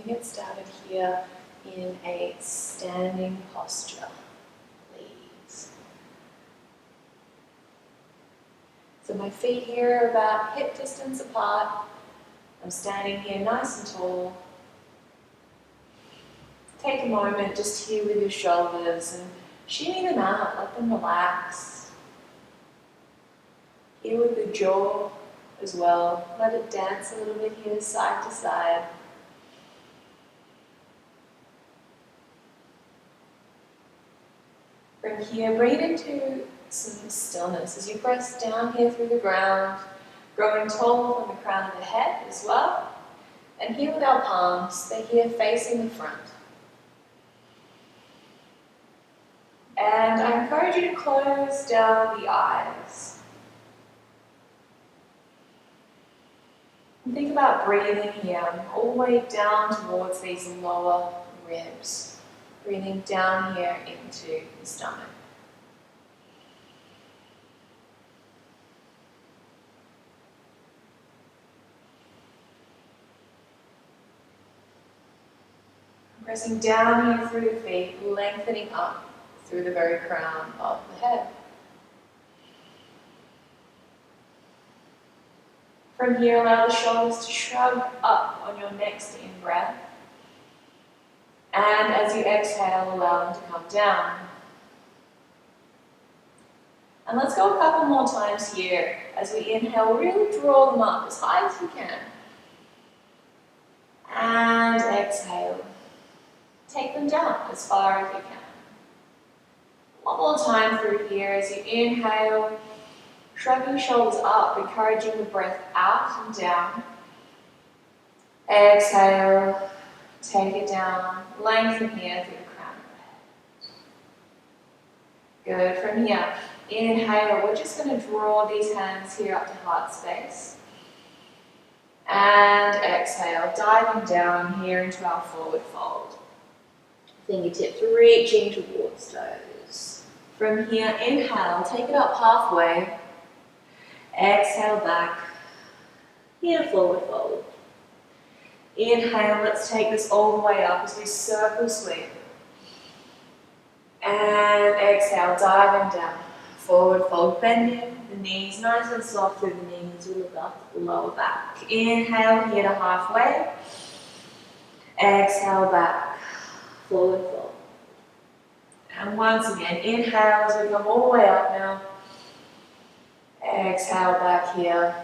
get started here in a standing posture, please. So my feet here are about hip distance apart. I'm standing here nice and tall. Take a moment just here with your shoulders and shimmy them out, let them relax. Here with the jaw as well. Let it dance a little bit here, side to side. From here, breathe into some stillness as you press down here through the ground, growing tall from the crown of the head as well. And here with our palms, they're here facing the front. And I encourage you to close down the eyes. And think about breathing here, all the way down towards these lower ribs. Breathing down here into the stomach. Pressing down here through the feet, lengthening up through the very crown of the head. From here, allow the shoulders to shrug up on your next in-breath. And as you exhale, allow them to come down. And let's go a couple more times here. As we inhale, really draw them up as high as you can. And exhale. Take them down as far as you can. One more time through here as you inhale, shrugging shoulders up, encouraging the breath out and down. Exhale, take it down, lengthen here through the crown of the head. Good, from here, inhale, we're just going to draw these hands here up to heart space. And exhale, diving down here into our forward fold. Fingertips reaching towards toes. From here, inhale, take it up halfway. Exhale back. Here, forward fold. Inhale, let's take this all the way up as we circle sweep. And exhale, diving down. Forward fold, bending the knees nice and soft through the knees. We look up the lower back. Inhale, here to halfway. Exhale back. Forward fold. And once again, inhale as we come all the way up now. Exhale back here.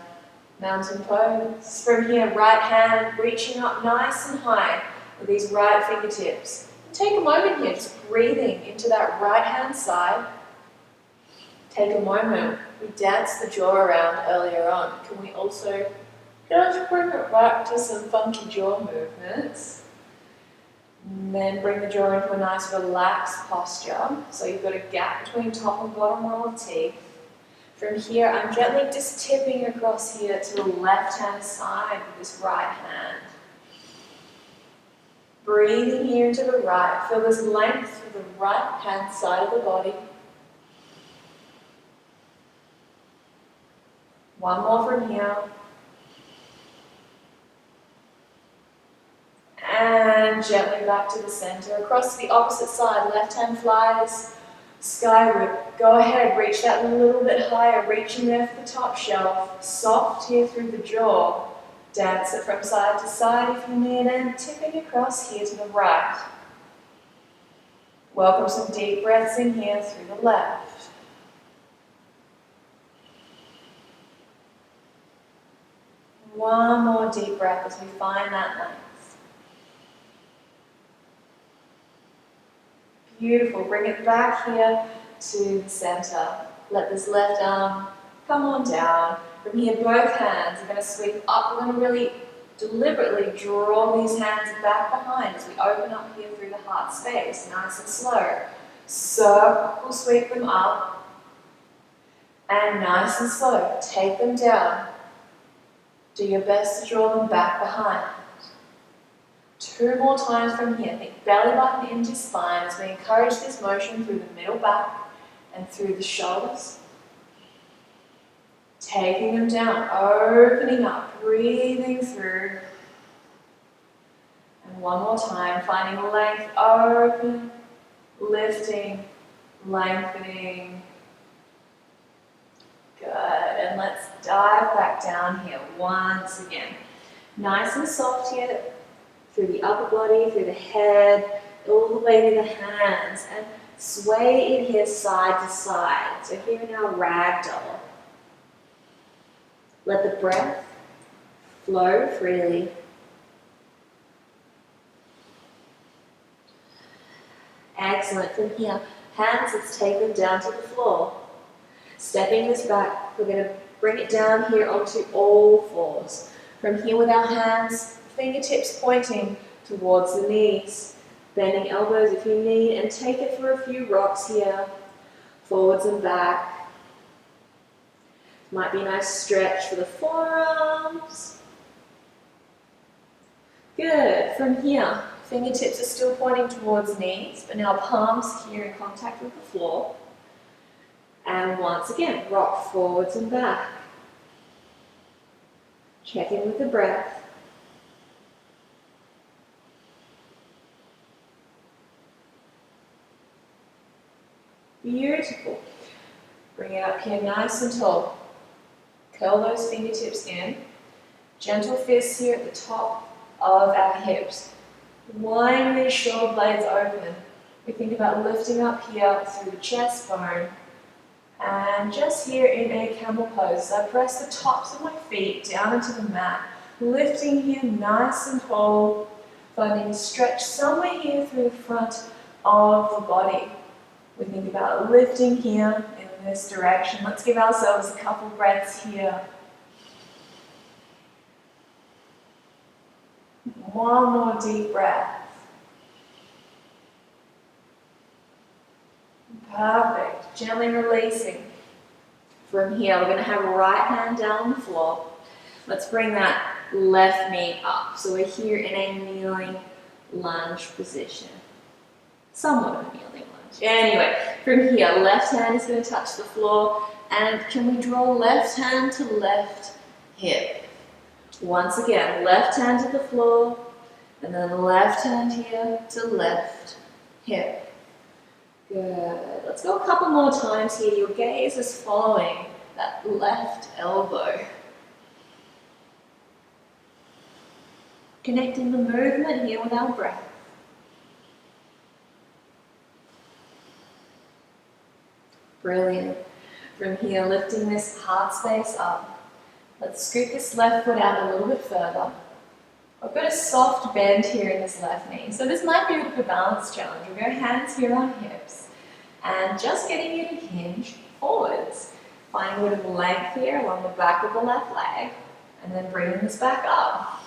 Mountain pose. From here, right hand reaching up nice and high with these right fingertips. And take a moment here, just breathing into that right hand side. Take a moment. We danced the jaw around earlier on. Can we also just bring it back to some funky jaw movements? And then bring the jaw into a nice relaxed posture. So you've got a gap between top and bottom row of teeth. From here, I'm gently just tipping across here to the left-hand side with this right hand. Breathing here into the right. Feel this length through the right-hand side of the body. One more from here. And gently back to the center. Across to the opposite side, left hand flies skyward. Go ahead, reach that a little bit higher, reaching there for the top shelf. Soft here through the jaw. Dance it from side to side if you need, and tipping across here to the right. Welcome some deep breaths in here through the left. One more deep breath as we find that length. Beautiful. Bring it back here to the center. Let this left arm come on down. From here, both hands are going to sweep up. We're going to really deliberately draw these hands back behind as we open up here through the heart space, nice and slow. Circle, sweep them up. And nice and slow, take them down. Do your best to draw them back behind. 2 more times from here. Think belly button into spine as we encourage this motion through the middle back and through the shoulders. Taking them down, opening up, breathing through. And one more time, finding length, open, lifting, lengthening. Good, and let's dive back down here once again. Nice and soft here, through the upper body, through the head, all the way to the hands, and sway it here side to side. So here in our ragdoll. Let the breath flow freely. Excellent. From here, hands, let's take them down to the floor. Stepping this back, we're going to bring it down here onto all fours. From here with our hands, fingertips pointing towards the knees. Bending elbows if you need, and take it for a few rocks here. Forwards and back. Might be a nice stretch for the forearms. Good. From here, fingertips are still pointing towards knees, but now palms here in contact with the floor. And once again, rock forwards and back. Check in with the breath. Beautiful. Bring it up here nice and tall. Curl those fingertips in. Gentle fists here at the top of our hips. Widen these shoulder blades open. We think about lifting up here through the chest bone. And just here in a camel pose, I press the tops of my feet down into the mat. Lifting here nice and tall. Finding a stretch somewhere here through the front of the body. We think about lifting here in this direction. Let's give ourselves a couple breaths here. One more deep breath. Perfect. Gently releasing. From here, we're going to have right hand down on the floor. Let's bring that left knee up. So we're here in a kneeling lunge position. Somewhat of a kneeling lunge. Anyway, from here, left hand is going to touch the floor. And can we draw left hand to left hip? Once again, left hand to the floor. And then left hand here to left hip. Good. Let's go a couple more times here. Your gaze is following that left elbow. Connecting the movement here with our breath. Brilliant. From here, lifting this heart space up. Let's scoot this left foot out a little bit further. I've got a soft bend here in this left knee, so this might be a bit of a balance challenge. We've got hands here on hips, and just getting you to hinge forwards. Finding a bit of length here along the back of the left leg, and then bringing this back up.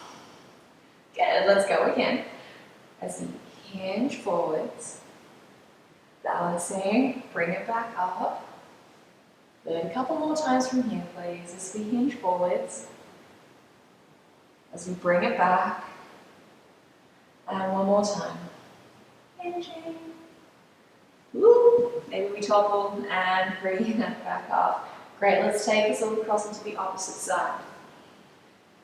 Good, let's go again. As you hinge forwards, balancing, bring it back up. Then a couple more times from here, please, as we hinge forwards. As we bring it back, and one more time. Hinging. Woo. Maybe we toggle and bring that back up. Great, let's take this all across into the opposite side.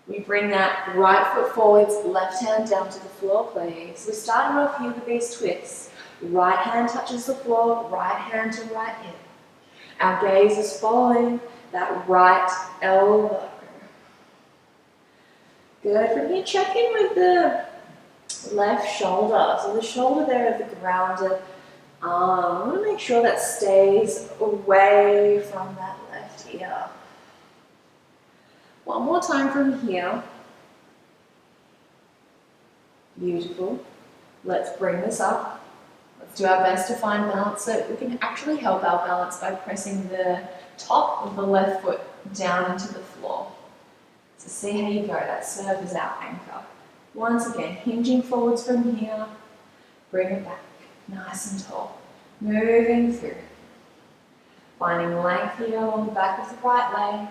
We bring that right foot forwards, left hand down to the floor, please. We're starting off here with these twists. Right hand touches the floor, right hand to right hip. Our gaze is following that right elbow. Good. From here, check in with the left shoulder. So the shoulder there of the grounded arm. I want to make sure that stays away from that left ear. One more time from here. Beautiful. Let's bring this up. Let's do our best to find balance so we can actually help our balance by pressing the top of the left foot down into the floor. So see how you go, that serves as our anchor. Once again, hinging forwards from here, bring it back, nice and tall. Moving through. Finding length here along the back of the right leg.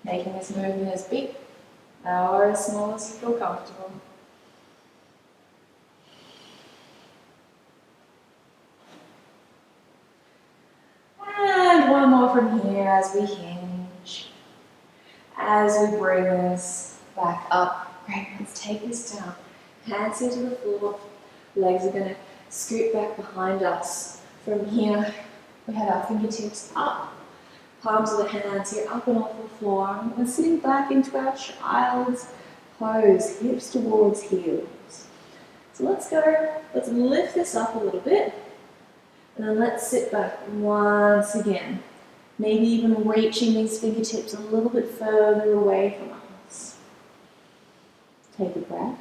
Making this movement as big or as small as you feel comfortable. And one more from here as we hinge. As we bring this back up. Great, let's take this down. Hands here to the floor. Legs are going to scoot back behind us. From here, we have our fingertips up. Palms of the hands here up and off the floor. And we're sitting back into our child's pose, hips towards heels. So let's lift this up a little bit. And then let's sit back once again. Maybe even reaching these fingertips a little bit further away from us. Take a breath.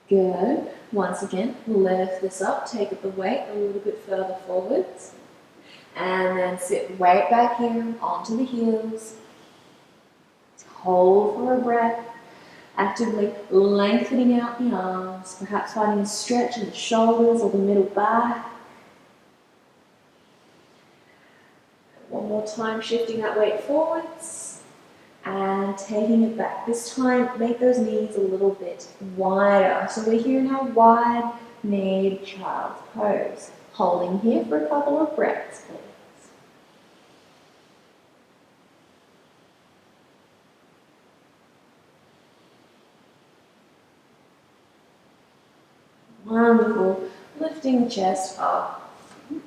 Good. Once again, lift this up, take the weight a little bit further forwards. And then sit right back here onto the heels. Hold for a breath. Actively lengthening out the arms, perhaps finding a stretch in the shoulders or the middle back. One more time, shifting that weight forwards and taking it back. This time, make those knees a little bit wider. So we're here in our wide-kneed child's pose. Holding here for a couple of breaths, please. Wonderful. Lifting the chest up.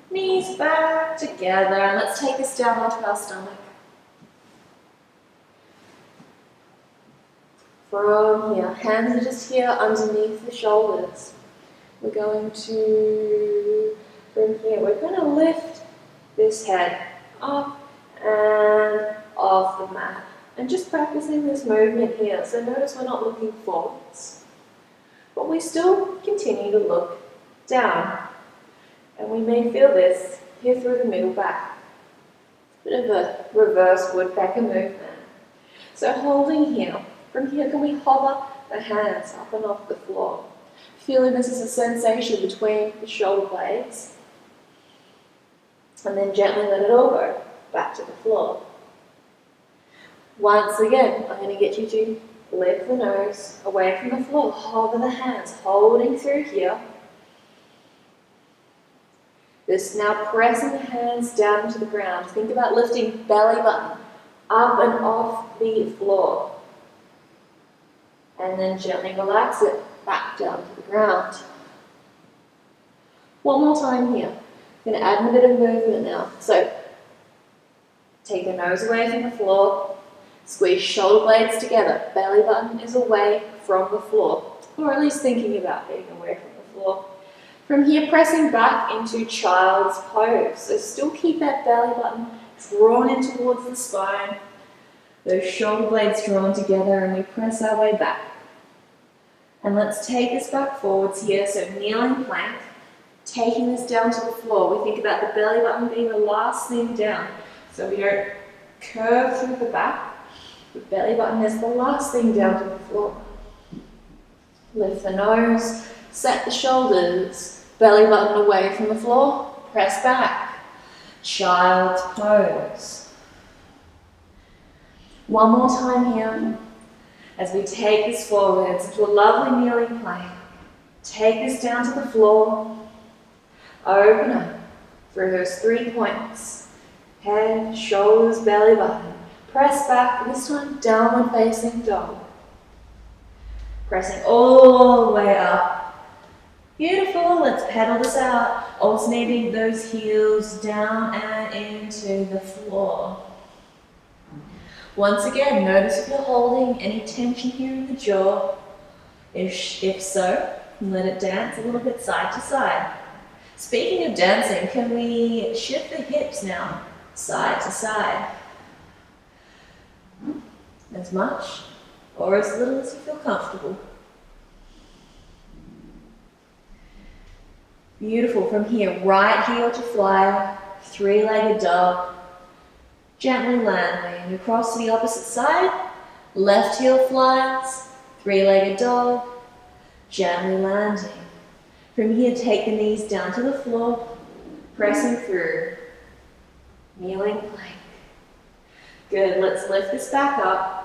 Knees back together. And let's take this down onto our stomach. From here, hands are just here underneath the shoulders. We're going to, from here, we're going to lift this head up and off the mat. And just practicing this movement here. So notice we're not looking forwards. But we still continue to look down. And we may feel this here through the middle back. Bit of a reverse woodpecker movement. So holding here. From here, can we hover the hands up and off the floor? Feeling this is a sensation between the shoulder blades. And then gently let it all go back to the floor. Once again, I'm going to get you to lift the nose away from the floor, hover the hands, holding through here. This now pressing the hands down to the ground. Think about lifting belly button up and off the floor. And then gently relax it back down to the ground. One more time here. I'm going to add a bit of movement now. So take the nose away from the floor. Squeeze shoulder blades together. Belly button is away from the floor, or at least thinking about being away from the floor. From here, pressing back into child's pose. So still keep that belly button drawn in towards the spine. Those shoulder blades drawn together, and we press our way back. And let's take this back forwards here. So kneeling plank, taking this down to the floor. We think about the belly button being the last thing down. So we don't curve through the back. The belly button is the last thing down to the floor. Lift the nose, set the shoulders, belly button away from the floor, press back. Child's pose. One more time here as we take this forwards into a lovely kneeling plank. Take this down to the floor. Open up through those 3 points. Head, shoulders, belly button. Press back, this time downward facing dog. Pressing all the way up. Beautiful, let's pedal this out. Alternating those heels down and into the floor. Once again, notice if you're holding any tension here in the jaw. If so, let it dance a little bit side to side. Speaking of dancing, can we shift the hips now, side to side? As much or as little as you feel comfortable. Beautiful. From here, right heel to flyer, three-legged dog. Gently landing across to the opposite side. Left heel flies, three-legged dog. Gently landing. From here, take the knees down to the floor, pressing through. Kneeling plank. Good, let's lift this back up.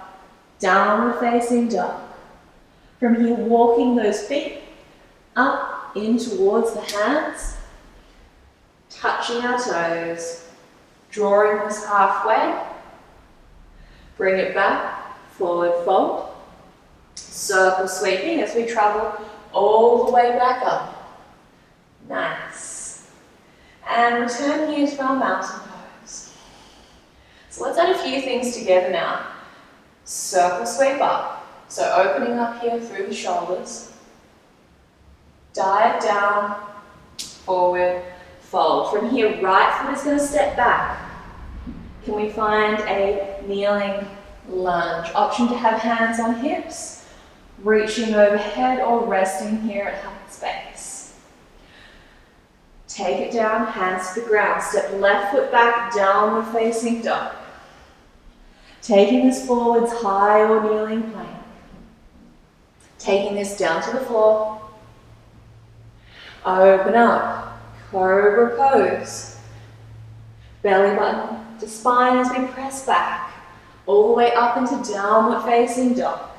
Downward facing dog. From here, walking those feet up in towards the hands. Touching our toes. Drawing this halfway. Bring it back, forward fold. Circle sweeping as we travel all the way back up. Nice. And return here to our mountain pose. So let's add a few things together now. Circle sweep up. So opening up here through the shoulders. Dive down, forward, fold. From here, right foot is going to step back. Can we find a kneeling lunge? Option to have hands on hips, reaching overhead or resting here at heart space. Take it down, hands to the ground. Step left foot back, downward facing dog. Taking this forwards, high or kneeling plank. Taking this down to the floor. Open up, cobra pose. Belly button to spine as we press back, all the way up into downward facing dog.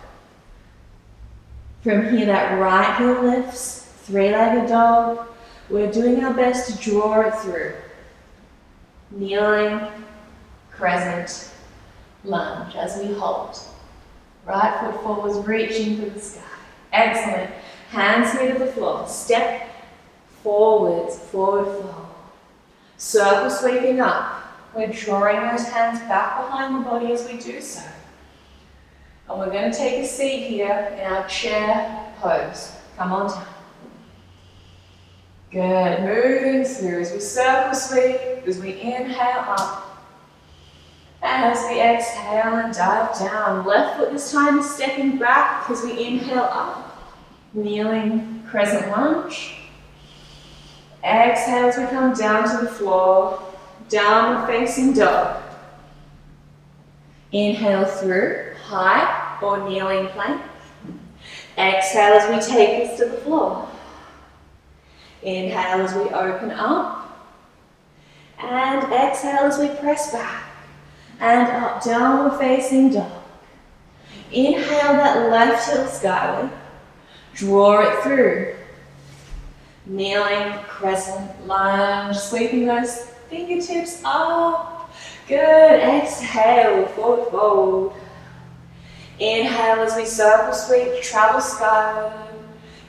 From here, that right heel lifts, three-legged dog. We're doing our best to draw it through. Kneeling, crescent, lunge as we hold. Right foot forwards, reaching for the sky. Excellent. Hands here to the floor. Step forwards, forward fold. Circle sweeping up. We're drawing those hands back behind the body as we do so. And we're going to take a seat here in our chair pose. Come on down. Good. Moving through as we circle sweep, as we inhale up. And as we exhale and dive down. Left foot this time is stepping back as we inhale up. Kneeling crescent lunge. Exhale as we come down to the floor. Downward facing dog. Inhale through, high or kneeling plank. Exhale as we take this to the floor. Inhale as we open up. And exhale as we press back. And up, downward facing dog. Inhale that left heel skyward. Draw it through. Kneeling, crescent, lunge, sweeping those fingertips up. Good. Exhale, forward fold. Inhale as we circle sweep, travel skyward.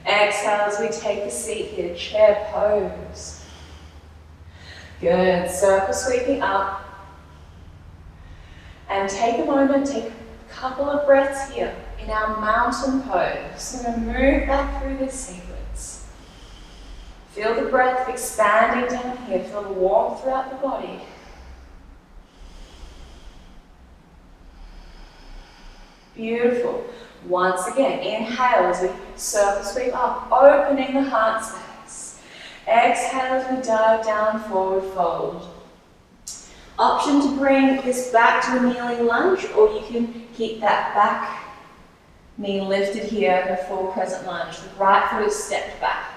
Exhale as we take a seat here, chair pose. Good. Circle sweeping up. And take a moment, take a couple of breaths here in our mountain pose. We're going to move back through this sequence. Feel the breath expanding down here. Feel the warmth throughout the body. Beautiful. Once again, inhale as we circle sweep up, opening the heart space. Exhale as we dive down, forward fold. Option to bring this back to a kneeling lunge, or you can keep that back knee lifted here in a full crescent lunge. The right foot is stepped back.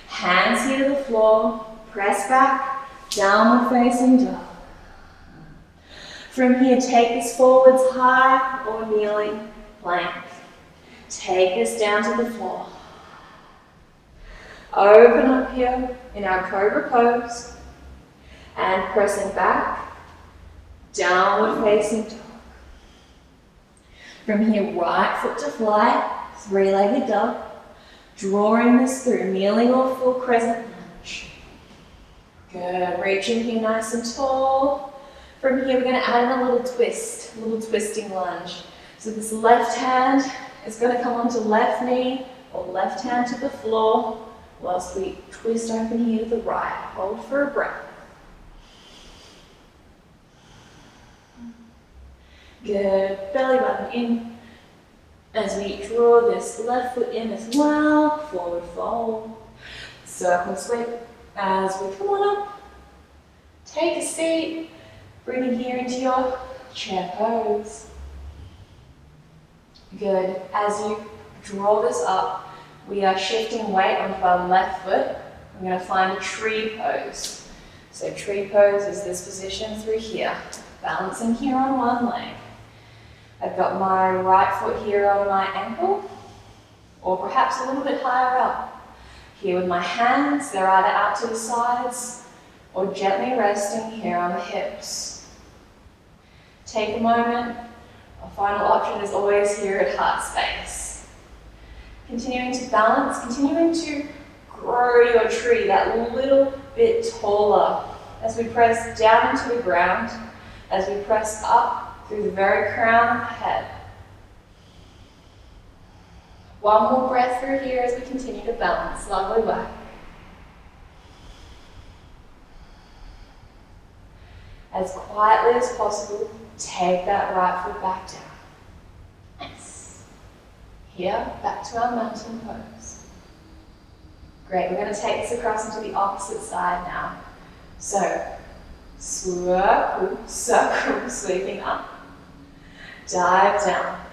Hands here to the floor, press back, downward facing dog. From here, take this forwards, high or kneeling plank. Take this down to the floor. Open up here in our cobra pose and pressing back, downward facing dog. From here, right foot to fly, three-legged dog. Drawing this through, kneeling or full crescent lunge. Good, reaching here nice and tall. From here, we're going to add in a little twist, a little twisting lunge. So this left hand is going to come onto left knee or left hand to the floor whilst we twist open here to the right. Hold for a breath. Good, belly button in. As we draw this left foot in as well, forward fold, circle sweep. As we come on up, take a seat, bring it here into your chair pose. Good. As you draw this up, we are shifting weight onto our left foot. We're going to find a tree pose. So tree pose is this position through here, balancing here on one leg. I've got my right foot here on my ankle, or perhaps a little bit higher up. Here with my hands, they're either out to the sides or gently resting here on the hips. Take a moment. Our final option is always here at heart space. Continuing to balance, continuing to grow your tree that little bit taller as we press down into the ground, as we press up through the very crown of the head. One more breath through here as we continue to balance. Lovely work. As quietly as possible, take that right foot back down. Nice. Here, back to our mountain pose. Great, we're going to take this across into the opposite side now. So, circle, circle, sweeping up. Dive down.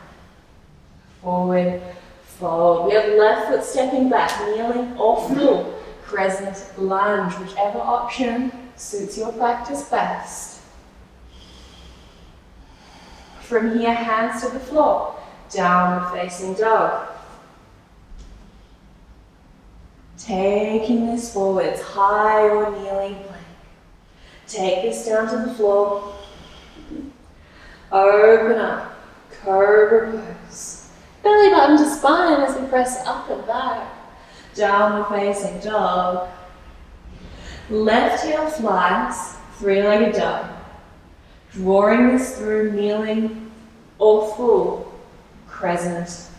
Forward, fold. We have left foot stepping back, kneeling or full. Crescent lunge, whichever option suits your practice best. From here, hands to the floor. Downward facing dog. Taking this forwards, high or kneeling plank. Take this down to the floor. Open up, cobra pose. Belly button to spine as we press up and back. Downward facing dog. Left heel flies, three-legged dog. Drawing this through kneeling or full crescent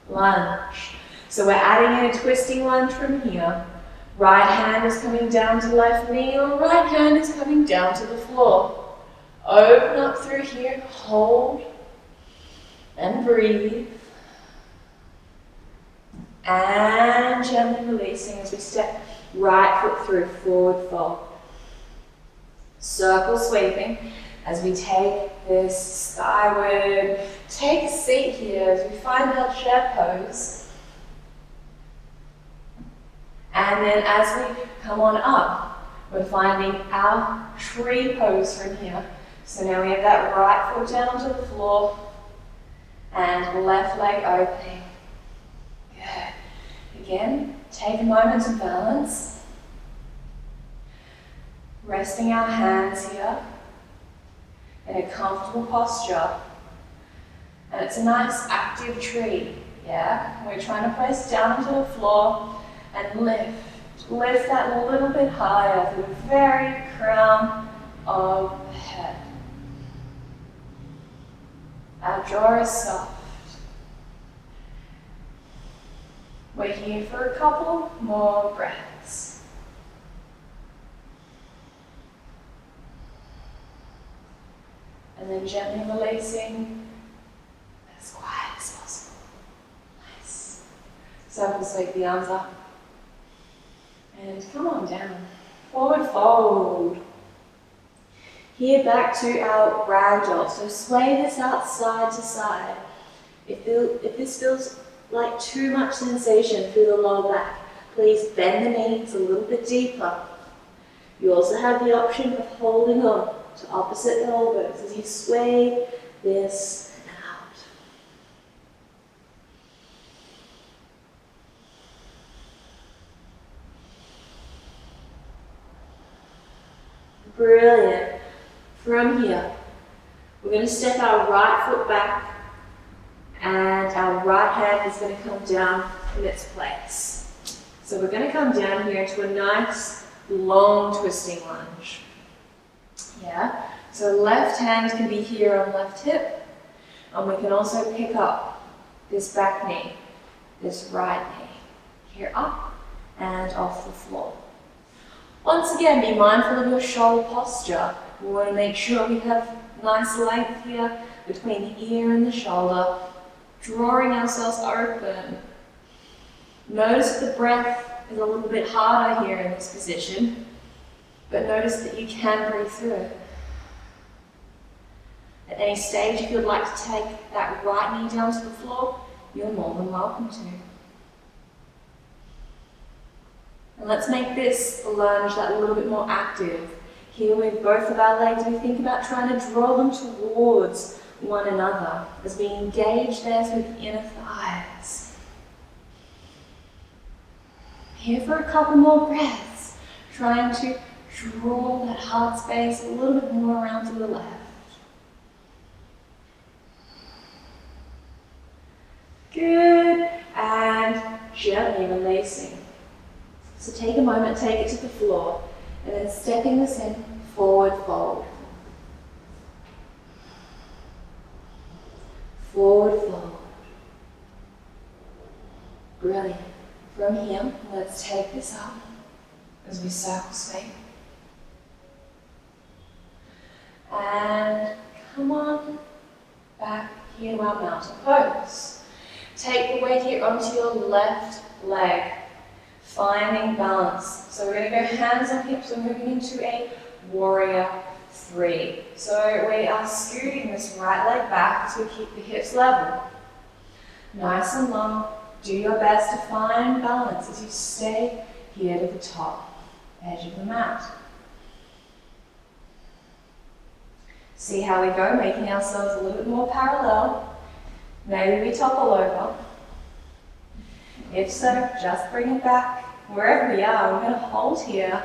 lunge. So we're adding in a twisting lunge from here. Right hand is coming down to left knee, or right hand is coming down to the floor. Open up through here, hold, and breathe. And gently releasing as we step right foot through, forward fold. Circle sweeping as we take this skyward. Take a seat here as we find our chair pose. And then as we come on up, we're finding our tree pose from here. So now we have that right foot down onto the floor and left leg opening. Good. Again, take a moment to balance. Resting our hands here in a comfortable posture. And it's a nice active tree, yeah? We're trying to press down onto the floor and lift. Lift that a little bit higher through the very crown of the head. Our jaw is soft. We're here for a couple more breaths. And then gently releasing as quiet as possible. Nice. Circle sweep the arms up. And come on down. Forward fold. Here back to our ragdoll. So sway this out side to side. If this feels like too much sensation through the lower back, please bend the knees a little bit deeper. You also have the option of holding on to opposite elbows as you sway this out. Brilliant. From here, we're going to step our right foot back and our right hand is going to come down in its place. So we're going to come down here into a nice long twisting lunge. Yeah, so left hand can be here on left hip, and we can also pick up this back knee, this right knee, here up and off the floor. Once again, be mindful of your shoulder posture. We want to make sure we have nice length here between the ear and the shoulder, drawing ourselves open. Notice the breath is a little bit harder here in this position, but notice that you can breathe through it. At any stage, if you'd like to take that right knee down to the floor, you're more than welcome to. And let's make this lunge that little bit more active. Here with both of our legs, we think about trying to draw them towards one another as we engage there through the inner thighs. Here for a couple more breaths, trying to draw that heart space a little bit more around to the left. Good, and gently releasing. So take a moment, take it to the floor, and then stepping this in, forward fold. Forward fold. Brilliant. From here, let's take this up as we circle spin. And come on back here to our mountain pose. Take the weight here onto your left leg, finding balance. So we're going to go hands on hips. We're moving into a warrior 3. So we are scooting this right leg back to keep the hips level. Nice and long. Do your best to find balance as you stay here to the top edge of the mat. See how we go, making ourselves a little bit more parallel. Maybe we topple over. If so, just bring it back. Wherever we are, we're going to hold here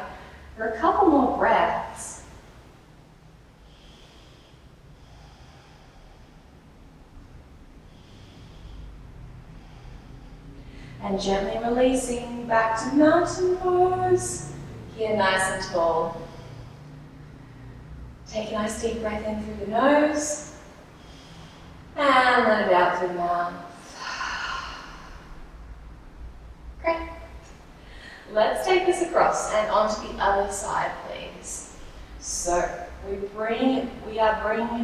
for a couple more breaths. And gently releasing back to mountain pose. Here, nice and tall. Take a nice deep breath in through the nose. And let it out through the mouth. Great. Let's take this across and onto the other side, please. So we are bringing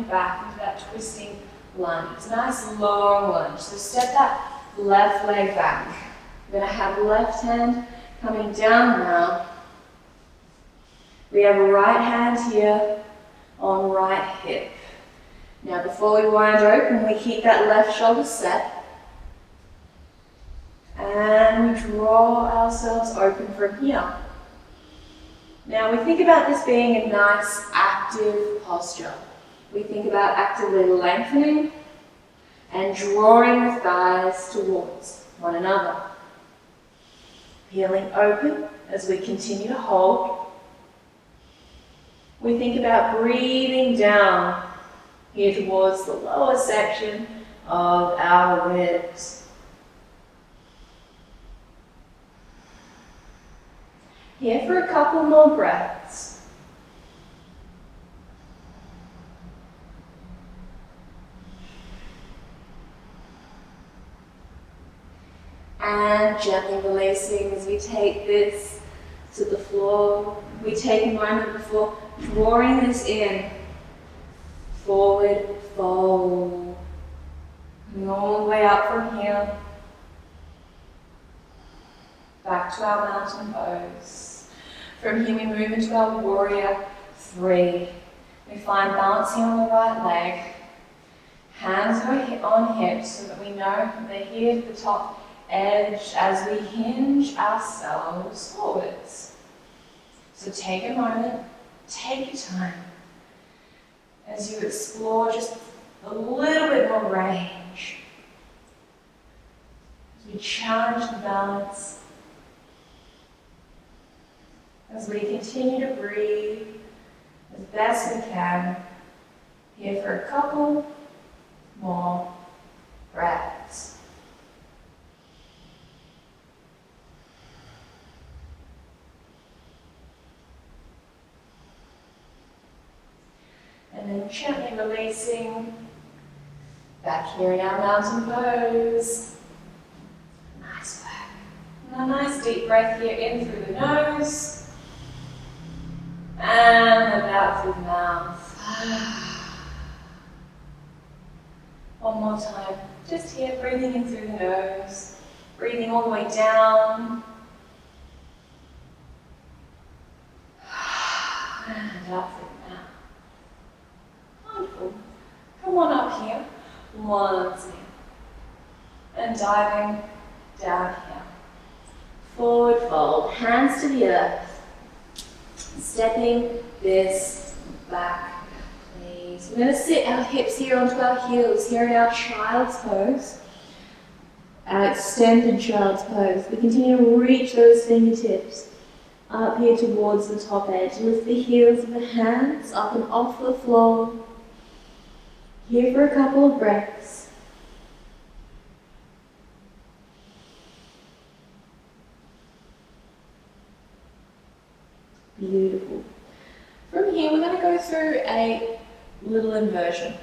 it back into that twisting lunge. It's a nice long lunge. So step that left leg back. We're going to have left hand coming down now. We have a right hand here on right hip. Now before we wind open, we keep that left shoulder set. And we draw ourselves open from here. Now we think about this being a nice active posture. We think about actively lengthening and drawing the thighs towards one another. Peeling open as we continue to hold. We think about breathing down here towards the lower section of our ribs. Here for a couple more breaths. And gently releasing as we take this to the floor. We take a moment before drawing this in. Forward fold. Coming all the way up from here. Back to our mountain pose. From here we move into our warrior 3. We find balance here on the right leg. Hands go on hips so that we know they're here at the top edge as we hinge ourselves forwards. So take a moment, take your time as you explore just a little bit more range. As we challenge the balance, as we continue to breathe as best we can, here for a couple more breaths. And then gently releasing back here in our mountain pose. Nice work. And a nice deep breath here in through the nose. And let it out through the mouth. One more time. Just here, breathing in through the nose. Breathing all the way down. And out through the mouth. Wonderful. Come on up here. Once again. And diving down here. Forward fold. Hands to the earth. Stepping this back, please. We're going to sit our hips here onto our heels, here in our child's pose, our extended child's pose. We continue to reach those fingertips up here towards the top edge. Lift the heels of the hands up and off the floor. Here for a couple of breaths. Beautiful. From here, we're going to go through a little inversion.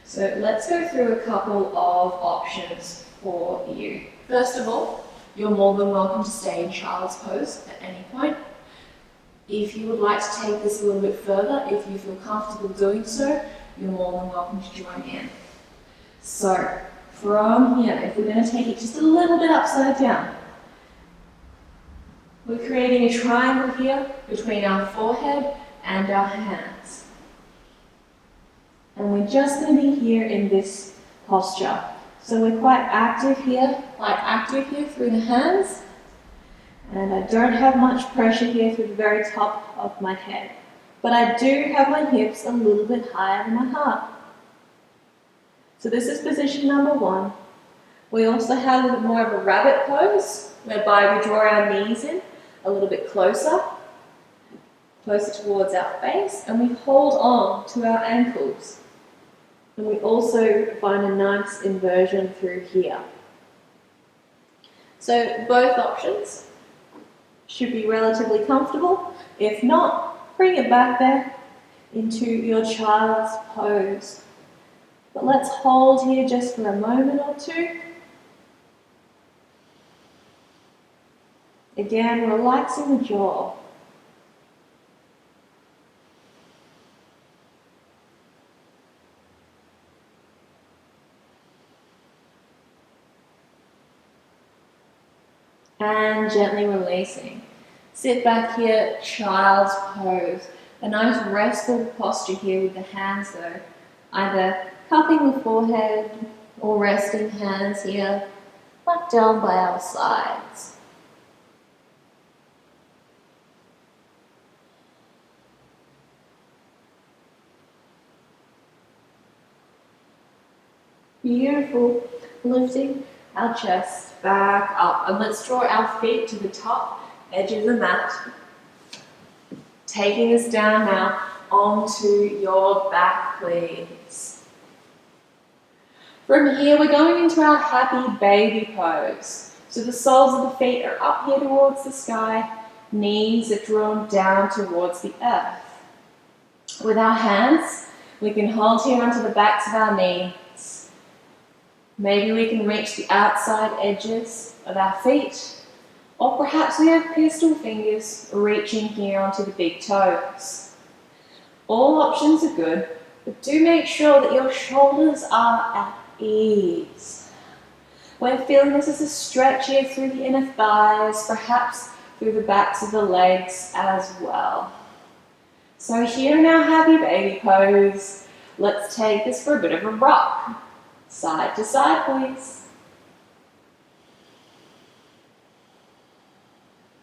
So let's go through a couple of options for you. First of all, you're more than welcome to stay in child's pose at any point. If you would like to take this a little bit further, if you feel comfortable doing so, you're more than welcome to join in. So from here, if we're going to take it just a little bit upside down, we're creating a triangle here between our forehead and our hands. And we're just going to be here in this posture. So we're quite active here through the hands. And I don't have much pressure here through the very top of my head. But I do have my hips a little bit higher than my heart. So this is position number 1. We also have a little bit more of a rabbit pose, whereby we draw our knees in a little bit closer towards our face, and we hold on to our ankles. And we also find a nice inversion through here. So both options should be relatively comfortable. If not, bring it back there into your child's pose. But let's hold here just for a moment or two. Again, relaxing the jaw. And gently releasing. Sit back here, child's pose. A nice restful posture here with the hands though. Either cupping the forehead or resting hands here, back down by our sides. Beautiful. Lifting our chest back up. And let's draw our feet to the top edge of the mat. Taking us down now onto your back, please. From here, we're going into our happy baby pose. So the soles of the feet are up here towards the sky. Knees are drawn down towards the earth. With our hands, we can hold here onto the backs of our knees. Maybe we can reach the outside edges of our feet, or perhaps we have pistol fingers reaching here onto the big toes. All options are good, but do make sure that your shoulders are at ease. We're feeling this as a stretch here through the inner thighs, perhaps through the backs of the legs as well. So here in our happy baby pose, let's take this for a bit of a rock. Side to side, please.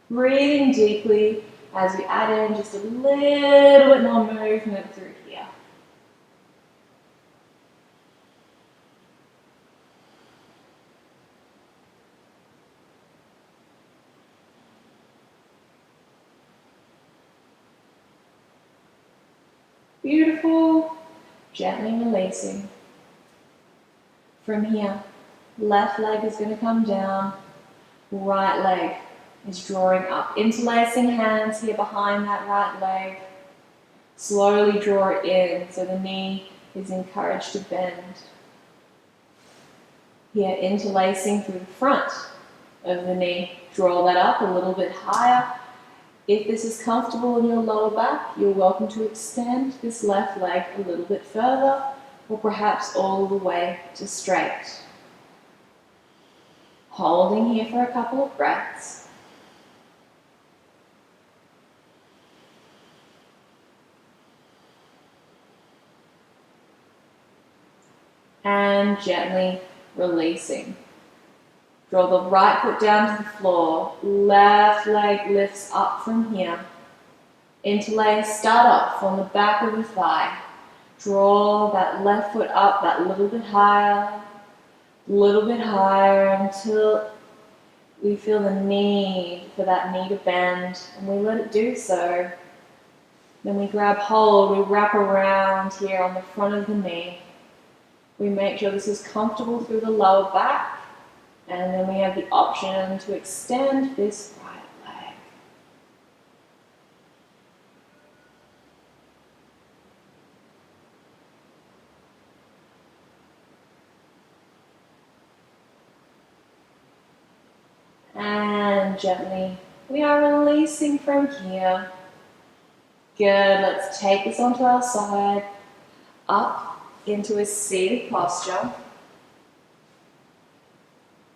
Breathing deeply as we add in just a little bit more movement through here. Beautiful. Gently releasing. From here, left leg is going to come down, right leg is drawing up. Interlacing hands here behind that right leg. Slowly draw it in so the knee is encouraged to bend. Here, interlacing through the front of the knee. Draw that up a little bit higher. If this is comfortable in your lower back, you're welcome to extend this left leg a little bit further, or perhaps all the way to straight. Holding here for a couple of breaths. And gently releasing. Draw the right foot down to the floor. Left leg lifts up from here. Interlace, start off on the back of the thigh. Draw that left foot up that little bit higher until we feel the need for that knee to bend, and we let it do so. Then we grab hold, we wrap around here on the front of the knee. We make sure this is comfortable through the lower back, and then we have the option to extend this right leg. And gently, we are releasing from here. Good, let's take this onto our side, up into a seated posture.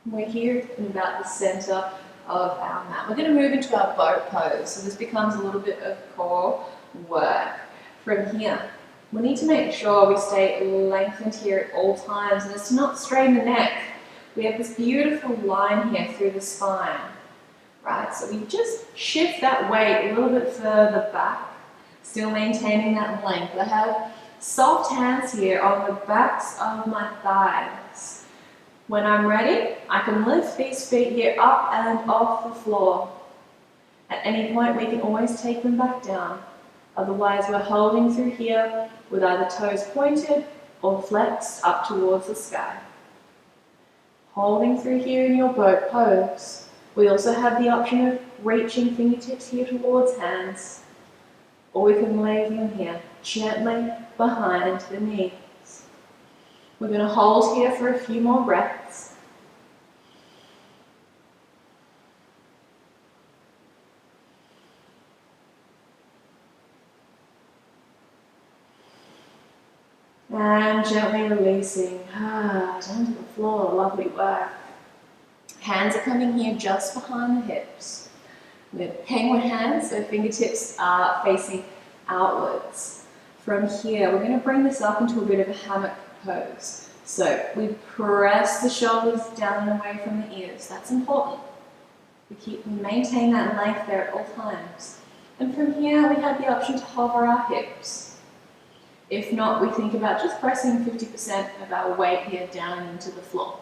We're here in about the center of our mat. We're going to move into our boat pose, so this becomes a little bit of core work. From here, we need to make sure we stay lengthened here at all times, and it's to not strain the neck. We have this beautiful line here through the spine, right? So we just shift that weight a little bit further back, still maintaining that length. I have soft hands here on the backs of my thighs. When I'm ready, I can lift these feet here up and off the floor. At any point, we can always take them back down. Otherwise, we're holding through here with either toes pointed or flexed up towards the sky. Holding through here in your boat pose. We also have the option of reaching fingertips here towards hands, or we can leave them here gently behind the knees. We're going to hold here for a few more breaths. And gently releasing down to the floor. Lovely work. Hands are coming here just behind the hips. We're penguin hands, so fingertips are facing outwards. From here, we're going to bring this up into a bit of a hammock pose. So we press the shoulders down and away from the ears. That's important. We maintain that length there at all times. And from here, we have the option to hover our hips. If not, we think about just pressing 50% of our weight here down into the floor.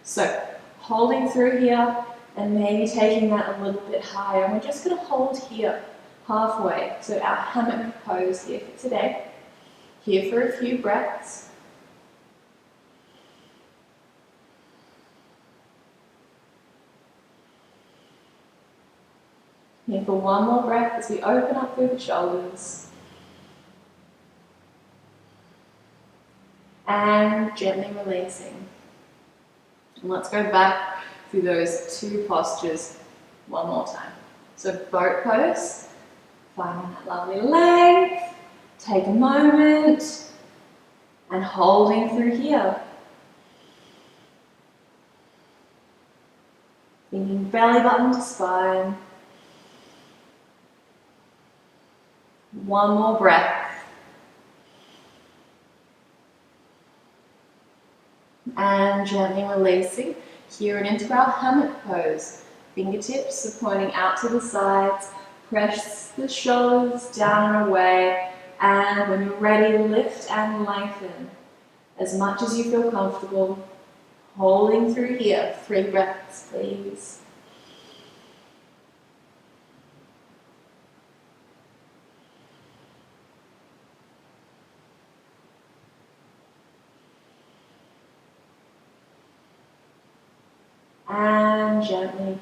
So holding through here and maybe taking that a little bit higher. And we're just going to hold here halfway. So our hammock pose here for today. Here for a few breaths. Here for one more breath as we open up through the shoulders. And gently releasing. And let's go back through those two postures one more time. So boat pose, finding that lovely length, take a moment, and holding through here. Thinking belly button to spine. One more breath. And gently releasing here and into our hammock pose. Fingertips are pointing out to the sides. Press the shoulders down and away. And when you're ready, lift and lengthen as much as you feel comfortable. Holding through here. 3 breaths, please. And gently,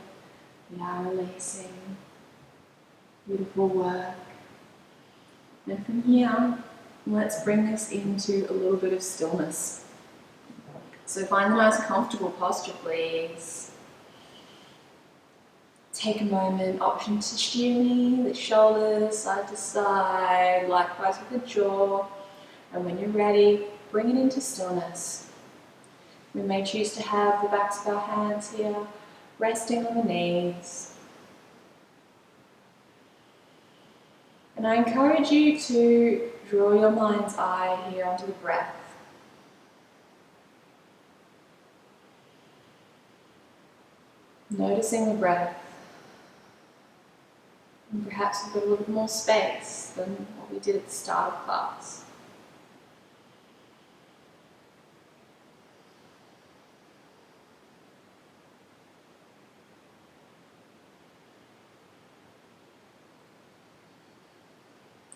we are releasing. Beautiful work. And from here, let's bring this into a little bit of stillness. So find the most comfortable posture, please. Take a moment, option to shimmy the shoulders side to side, likewise with the jaw. And when you're ready, bring it into stillness. We may choose to have the backs of our hands here, resting on the knees. And I encourage you to draw your mind's eye here onto the breath. Noticing the breath. And perhaps we've got a little bit more space than what we did at the start of class.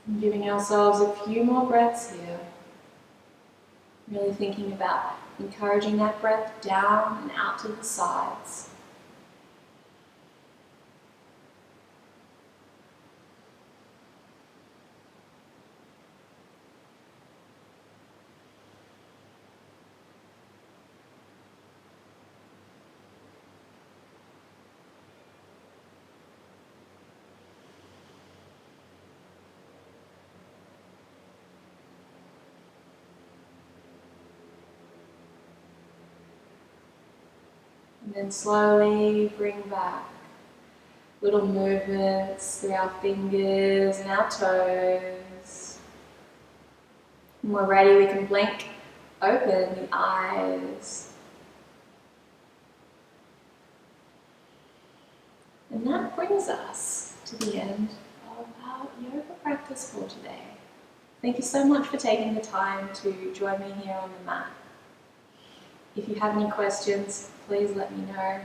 And giving ourselves a few more breaths here. Really thinking about encouraging that breath down and out to the sides. And then slowly bring back little movements through our fingers and our toes. When we're ready, we can blink open the eyes. And that brings us to the end of our yoga practice for today. Thank you so much for taking the time to join me here on the mat. If you have any questions, please let me know.